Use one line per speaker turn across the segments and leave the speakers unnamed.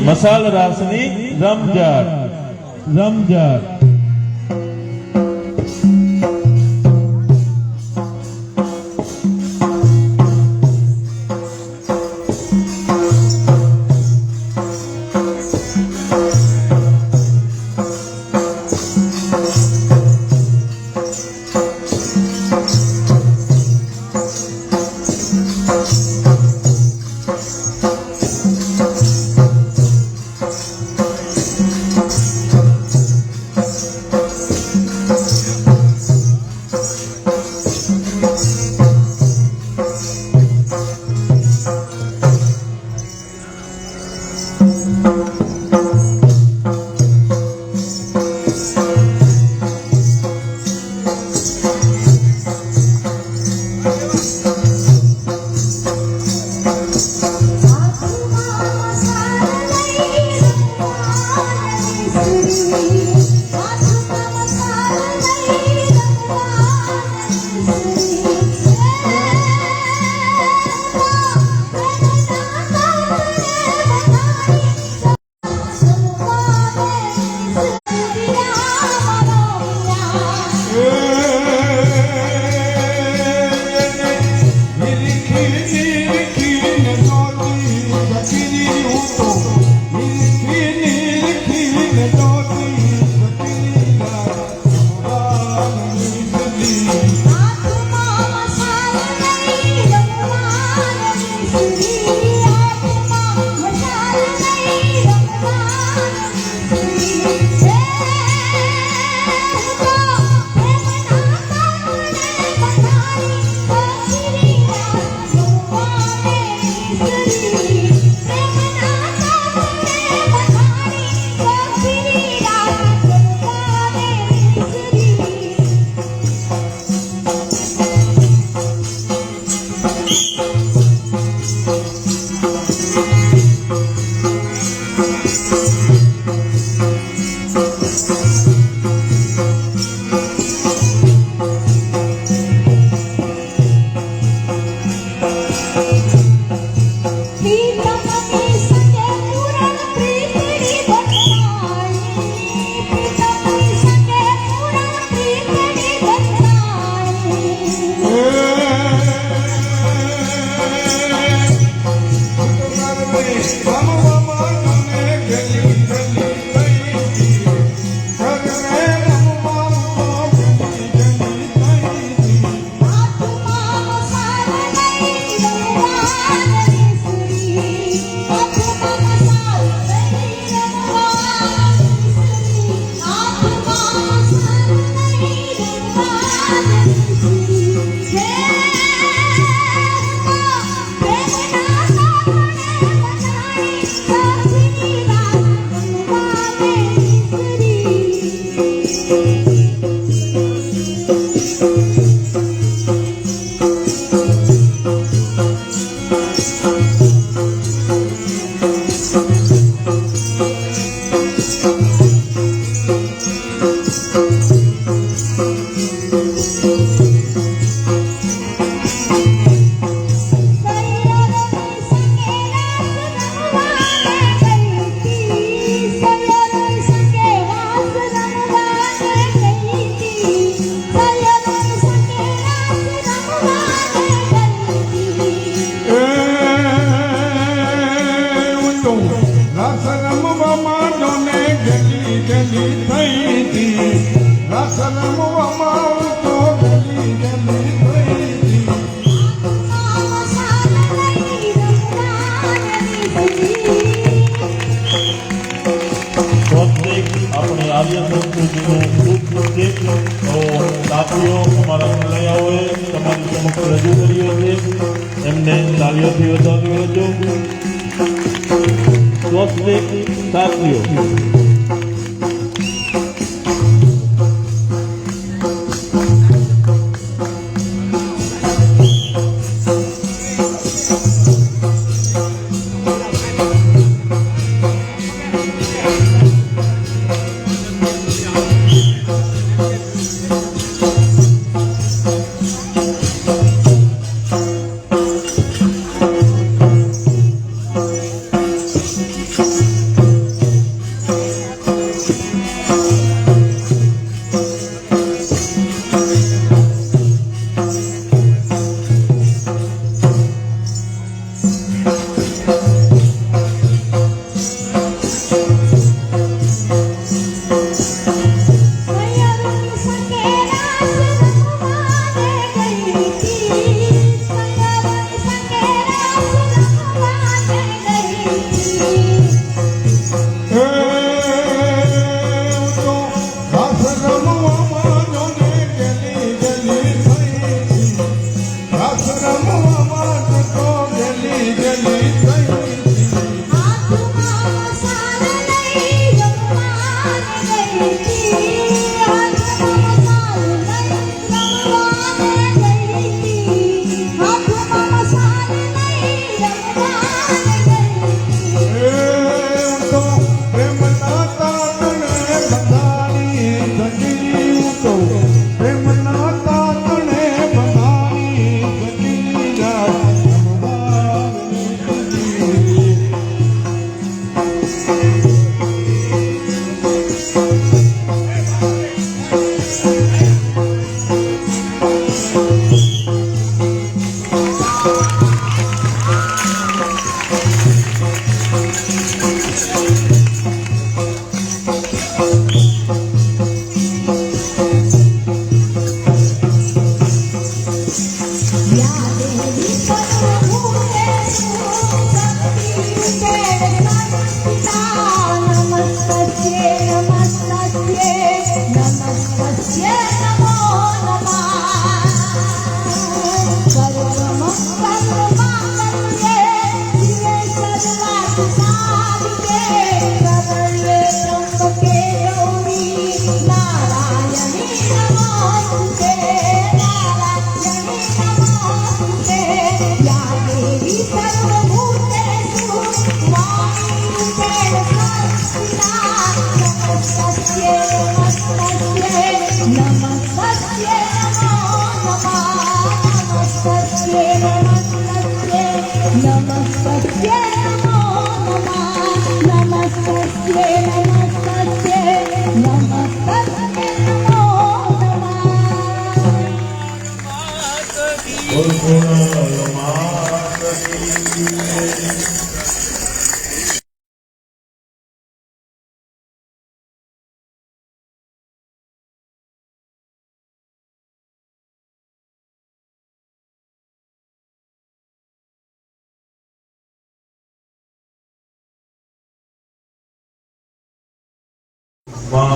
મસાલ રાસની રમઝટ રમઝટ
સાથીઓ અમારા મલયાઓએ તમારી સમક્ષ રજૂ કર્યો છે એમને તાળીઓથી વધાવ્યો હતો. સ્વસ્તિક સાથીઓ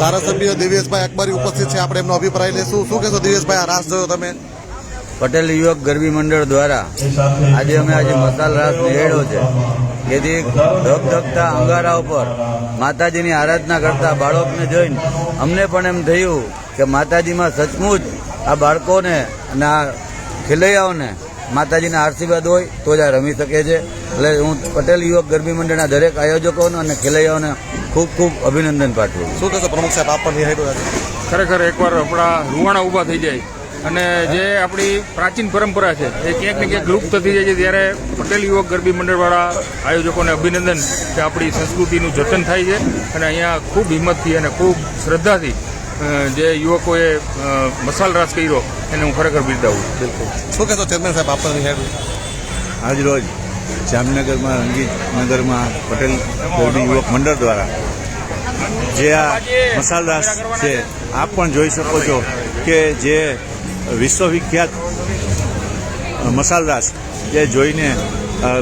ધારાસભ્ય દિવ્યેશભાઈ અકબરી ઉપસ્થિત છે. આપણે એમનો અભિપ્રાય લેશું. શું કહેશો દિવ્યેશભાઈ, આ રાસ જોયો તમે?
પટેલ યુવક ગરબી મંડળ દ્વારા આજે મસાલ રાસ નિહાળ્યો છે. જેથી ધગધગતા અંગારા ઉપર માતાજીની આરાધના કરતા બાળકને જોઈને અમને પણ એમ થયું કે માતાજીમાં સચમુચ આ બાળકોને અને આ ખેલૈયાઓને માતાજીના આશીર્વાદ હોય તો જ આ રમી શકે છે. એટલે હું પટેલ યુવક ગરબી મંડળના દરેક આયોજકોને અને ખેલૈયાઓને ખૂબ ખૂબ અભિનંદન પાઠવું.
શું કહેશો પ્રમુખ સાહેબ, આપ પણ નિહાળ્યો આજે?
ખરેખર એકવાર આપણા રૂવાણા ઊભા થઈ જાય અને જે આપણી પ્રાચીન પરંપરા છે એ ક્યાંક ને ક્યાંક લુપ્ત થઈ જાય છે, ત્યારે પટેલ યુવક ગરબી મંડળવાળા આયોજકોને અભિનંદન કે આપણી સંસ્કૃતિનું જતન થાય છે. અને અહીંયા ખૂબ હિંમતથી અને ખૂબ શ્રદ્ધાથી જે યુવકોએ મસાલ રાસ કર્યો એને હું ખરેખર બિરદાવું.
બિલકુલ. શું કહેશો ચેરમેન સાહેબ, આપ પણ નિહાળ્યું?
આજ રોજ જામનગરમાં રંગીતનગરમાં પટેલ ગરબી યુવક મંડળ દ્વારા જે આ મસાલ રાસ છે, આપ પણ જોઈ શકો છો કે જે વિશ્વવિખ્યાત મસાલ રાસ જે જોઈને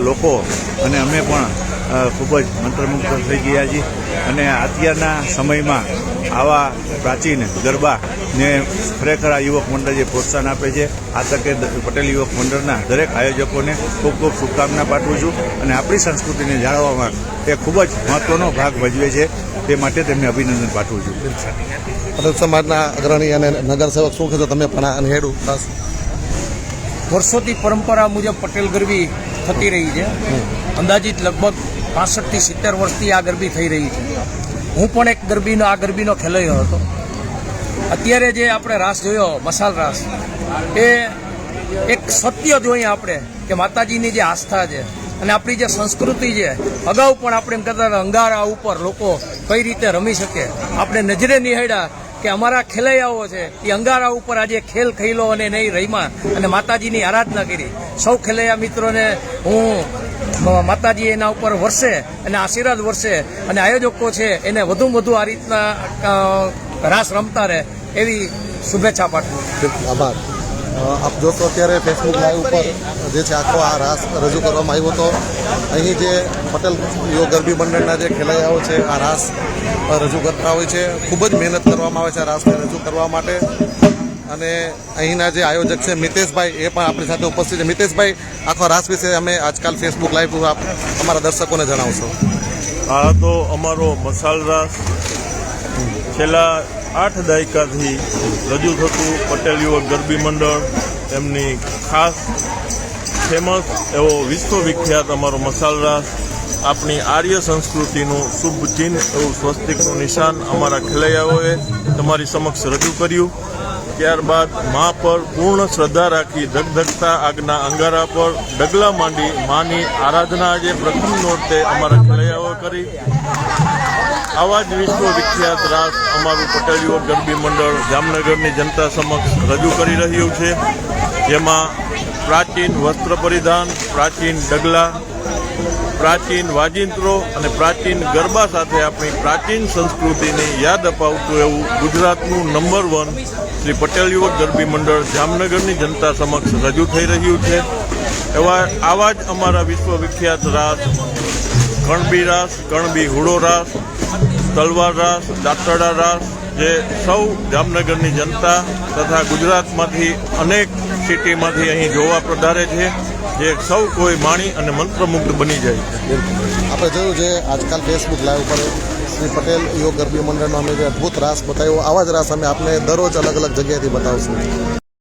લોકો અને અમે પણ ખૂબ જ મંત્રમુગ્ધ થઈ ગયા છીએ. અને અત્યારના સમયમાં આવા પ્રાચીન ગરબાને ખરેખર આ યુવક મંડળ જે પ્રોત્સાહન આપે છે, આ તકે પટેલ યુવક મંડળના દરેક આયોજકોને ખૂબ ખૂબ શુભકામના પાઠવું છું. અને આપણી સંસ્કૃતિને જાળવવામાં એ ખૂબ જ મહત્વનો ભાગ ભજવે છે, તે માટે તેમને અભિનંદન પાઠવું છું.
પટેલ સમાજના અગ્રણી અને નગરસેવક, શું કહેશો તમે પણ આ નિહાળ્યું ખાસ?
વર્ષોથી પરંપરા મુજબ પટેલ ગરબી થતી રહી છે. અંદાજિત લગભગ 65 થી 70 વર્ષથી આ ગરબી થઈ રહી છે. હું પણ એક આ ગરબીનો ખેલૈયો હતો. અત્યારે જે આપણે રાસ જોયો મસાલ રાસ, એ એક સત્ય જોઈએ આપણે કે માતાજીની જે આસ્થા છે અને આપણી જે સંસ્કૃતિ છે, અગાઉ પણ આપણે એમ કહેતા હતા અંગારા ઉપર લોકો કઈ રીતે રમી શકે. આપણે નજરે નિહાળ્યા કે અમારા ખેલૈયાઓ છે એ અંગારા ઉપર આજે ખેલ ખેલો અને નહીં રહીમાં અને માતાજીની આરાધના કરી. સૌ ખેલૈયા મિત્રોને હું માતાજી એના ઉપર વરસે અને આશીર્વાદ વરસે અને આયોજકો છે એને વધુમાં વધુ આ રીતના રાસ રમતા રહે એવી શુભેચ્છા પાઠવું.
આભાર. આપ જોશો અત્યારે ફેસબુક લાઈવ ઉપર જે છે આખો આ રાસ રજૂ કરવામાં આવ્યો હતો. અહીં જે પટેલ યુવક ગરબી મંડળના જે ખેલૈયાઓ છે આ રાસ રજૂ કરતા હોય છે. ખૂબ જ મહેનત કરવામાં આવે છે આ રાસને રજૂ કરવા માટે. અને અહીંના જે આયોજક છે મિતેશભાઈ, એ પણ આપણી સાથે ઉપસ્થિત છે. મિતેશભાઈ, આખો રાસ વિશે અમે આજકાલ ફેસબુક લાઈવ આપ અમારા દર્શકોને જણાવશો.
આ તો અમારો મસાલ રાસ છેલ્લા 8 દાયકાથી રજૂ થતું પટેલ યુવક ગરબી મંડળ, તેમની ખાસ ફેમસ એવો વિશ્વવિખ્યાત અમારો મસાલ રાસ, આપણી આર્ય સંસ્કૃતિનું શુભ ચિહ્ન એવું સ્વસ્તિકનું નિશાન અમારા ખેલૈયાઓએ તમારી સમક્ષ રજૂ કર્યું. ત્યારબાદ મા પર પૂર્ણ શ્રદ્ધા રાખી ધગધગતા આગના અંગારા પર ડગલા માંડી માની આરાધના આજે પ્રથમ નોરતે અમારા ખેલૈયાઓએ કરી. આવા જ વિશ્વવિખ્યાત રાસ અમારું પટેલ યુવક ગરબી મંડળ જામનગરની જનતા સમક્ષ રજૂ કરી રહ્યું છે, જેમાં પ્રાચીન વસ્ત્ર પરિધાન, પ્રાચીન ડગલા, પ્રાચીન વાજિંત્રો અને પ્રાચીન ગરબા સાથે આપણી પ્રાચીન સંસ્કૃતિની યાદ અપાવતું એવું ગુજરાતનું નંબર 1 શ્રી પટેલ યુવક ગરબી મંડળ જામનગરની જનતા સમક્ષ રજૂ થઈ રહ્યું છે. આવા જ અમારા વિશ્વવિખ્યાત રાસ કણબી રાસ, કણબી હુડો રાસ, તલવાર રાસ, દાંતરડા રાસ, જે સૌ જામનગરની જનતા તથા ગુજરાતમાંથી અનેક સિટીમાંથી અહીં જોવા પધારે છે, જે સૌ કોઈ માણી અને મંત્રમુગ્ધ બની જાય છે.
આપણે જોયું છે આજકાલ ફેસબુક લાઈવ ઉપર શ્રી પટેલ યુવક ગરબી મંડળનો અમે જે અદ્ભુત રાસ બતાવ્યો, આવા જ રાસ અમે આપને દરરોજ અલગ અલગ જગ્યાએથી બતાવશું.